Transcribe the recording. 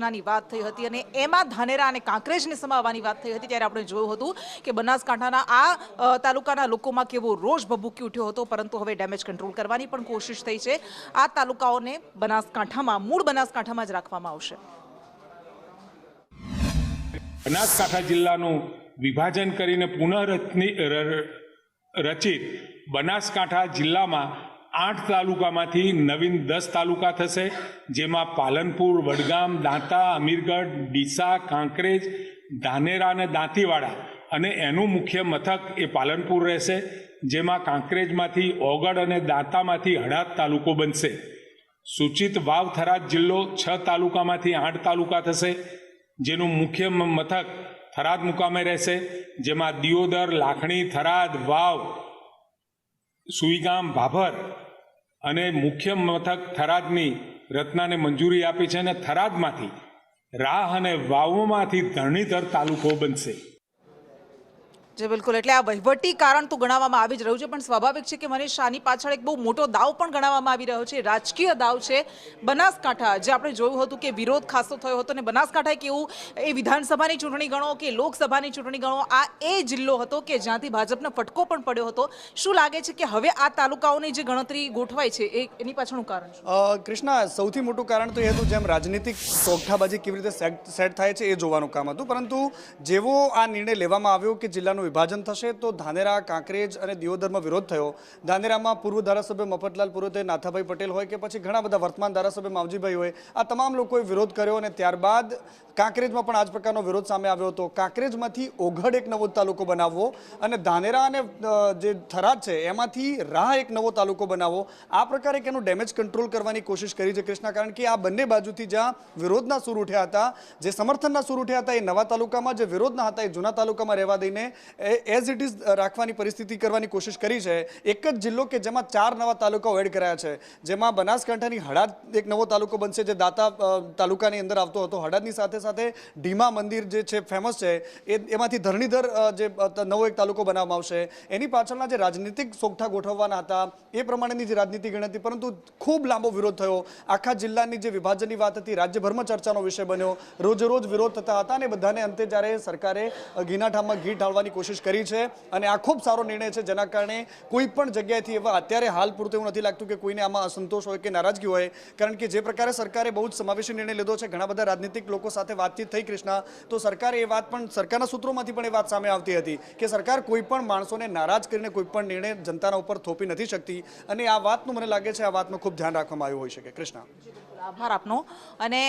રચનાની વાત થઈ હતી અને એમાં ધાનેરા અને કાંકરેજને સમાવવાની વાત થઈ હતી ત્યારે આપણે જોયું હતું કે બનાસકાંઠાના આ તાલુકાના લોકોમાં કેવો રોષ ભભૂકી ઉઠ્યો હતો, પરંતુ હવે ડેમેજ કંટ્રોલ કરવાની પણ કોશિશ થઈ છે। આ તાલુકાઓને બનાસકાંઠામાં મૂળ બનાસકાંઠામાં જ રાખવામાં આવશે। બનાસકાંઠા જિલ્લાનું વિભાજન કરીને રચિત બનાસકાંઠા જિલ્લામાં 8 તાલુકામાંથી નવીન 10 તાલુકા થશે, જેમાં પાલનપુર, વડગામ, દાંતા, અમીરગઢ, ડીસા, કાંકરેજ, ધાનેરા અને દાંતીવાડા અને એનું મુખ્ય મથક એ પાલનપુર રહેશે, જેમાં કાંકરેજમાંથી ઓગળ અને દાંતામાંથી હળાદ તાલુકો બનશે। સૂચિત વાવ થરાદ જિલ્લો 6 તાલુકામાંથી 8 તાલુકા થશે, જેનું મુખ્ય મથક થરાદ મુકામે રહેશે, જેમાં દિયોદર, લાખણી, થરાદ, વાવ, સુઈગામ, ભાભર અને મુખ્ય મથક થરાદની રચનાને મંજૂરી આપી છે અને થરાદમાંથી રાહ અને વાવમાંથી ધરણીધર તાલુકો બનશે। જે બિલકુલ, એટલે આ વહીવટી કારણ તો ગણાવવામાં આવી જ રહ્યું છે, પણ સ્વાભાવિક છે કે મનીષ, આની પાછળ એક બહુ મોટો દાવ પણ ગણાવવામાં આવી રહ્યો છે, રાજકીય દાવ છે। બનાસકાંઠા, જે આપણે જોયું હતું કે વિરોધ ખાસો થયો હતો અને બનાસકાંઠા એક એવું, એ વિધાનસભાની ચૂંટણી ગણો કે લોકસભાની ચૂંટણી ગણો, આ એ જિલ્લો હતો કે જ્યાંથી ભાજપને ફટકો પણ પડ્યો હતો। શું લાગે છે કે હવે આ તાલુકાઓની જે ગણતરી ગોઠવાય છે એની પાછળનું કારણ શું? કૃષ્ણા, સૌથી મોટું કારણ તો એ હતું જેમ રાજનીતિક સોગઠાબાજી કેવી રીતે સેટ થાય છે એ જોવાનું કામ હતું, પરંતુ જેવો આ નિર્ણય લેવામાં આવ્યો કે જિલ્લાનું વિભાજન થશે તો ધાનેરા, કાંકરેજ અને દિયોદરમાં વિરોધ થયો। ધાનેરામાં પૂર્વ ધારાસભ્ય મફતલાલ પુરોહિતે, નાથાભાઈ પટેલ હોય કે પછી ઘણા બધા વર્તમાન ધારાસભ્ય માવજીભાઈ હોય, આ તમામ લોકોએ વિરોધ કર્યો અને ત્યારબાદ કાંકરેજમાં પણ આ જ પ્રકારનો વિરોધ સામે આવ્યો હતો। કાંકરેજમાંથી ઓગઢ એક નવો તાલુકો બનાવવો અને ધાનેરા અને જે થરાદ છે એમાંથી રાહ એક નવો તાલુકો બનાવવો, આ પ્રકારે એનું ડેમેજ કંટ્રોલ કરવાની કોશિશ કરી છે કૃષ્ણા, કારણ કે આ બંને બાજુથી જ્યાં વિરોધના સૂર ઉઠ્યા હતા, જે સમર્થનના સૂર ઉઠ્યા હતા, એ નવા તાલુકામાં, જે વિરોધના હતા એ જૂના તાલુકામાં રહેવા દઈને એઝ ઇટ ઇઝ રાખવાની પરિસ્થિતિ કરવાની કોશિશ કરી છે। એક જ જિલ્લો કે જેમાં 4 નવા તાલુકાઓ એડ કરાયા છે, જેમાં બનાસકાંઠાની હળાદ એક નવો તાલુકો બનશે, જે દાંતા તાલુકાની અંદર આવતો હતો। હળાદની સાથે સાથે ઢીમા મંદિર જે છે ફેમસ છે, એમાંથી ધરણીધર જે નવો એક તાલુકો બનાવવામાં આવશે। એની પાછળના જે રાજનીતિક સોગઠા ગોઠવવાના હતા એ પ્રમાણેની જે રાજનીતિ ગણી હતી, પરંતુ ખૂબ લાંબો વિરોધ થયો। આખા જિલ્લાની જે વિભાજનની વાત હતી રાજ્યભરમાં ચર્ચાનો વિષય બન્યો, રોજે રોજ વિરોધ થતા હતા અને બધાને અંતે જ્યારે સરકારે ઘીના ઠામમાં ઘી ઢાળવાની કોશિશ કરી છે અને આ ખૂબ સારો નિર્ણય છે, જેના કારણે કોઈ પણ જગ્યાએથી એવા અત્યારે હાલ પૂરતું એવું નથી લાગતું કે કોઈને આમાં અસંતોષ હોય કે નારાજગી હોય, કારણ કે જે પ્રકારે સરકારે બહુ જ સમાવેશી નિર્ણય લીધો છે, ઘણા બધા રાજનીતિક લોકો સાથે વાતચીત થઈ કૃષ્ણા, તો સરકારે એ વાત પણ, સરકારના સૂત્રોમાંથી પણ એ વાત સામે આવતી હતી કે સરકાર કોઈ પણ માણસોને નારાજ કરીને કોઈ પણ નિર્ણય જનતાના ઉપર થોપી નથી શકતી અને આ વાતનું મને લાગે છે આ વાતનું ખૂબ ધ્યાન રાખવામાં આવ્યું હોઈ શકે કૃષ્ણા। આભાર આપનો। અને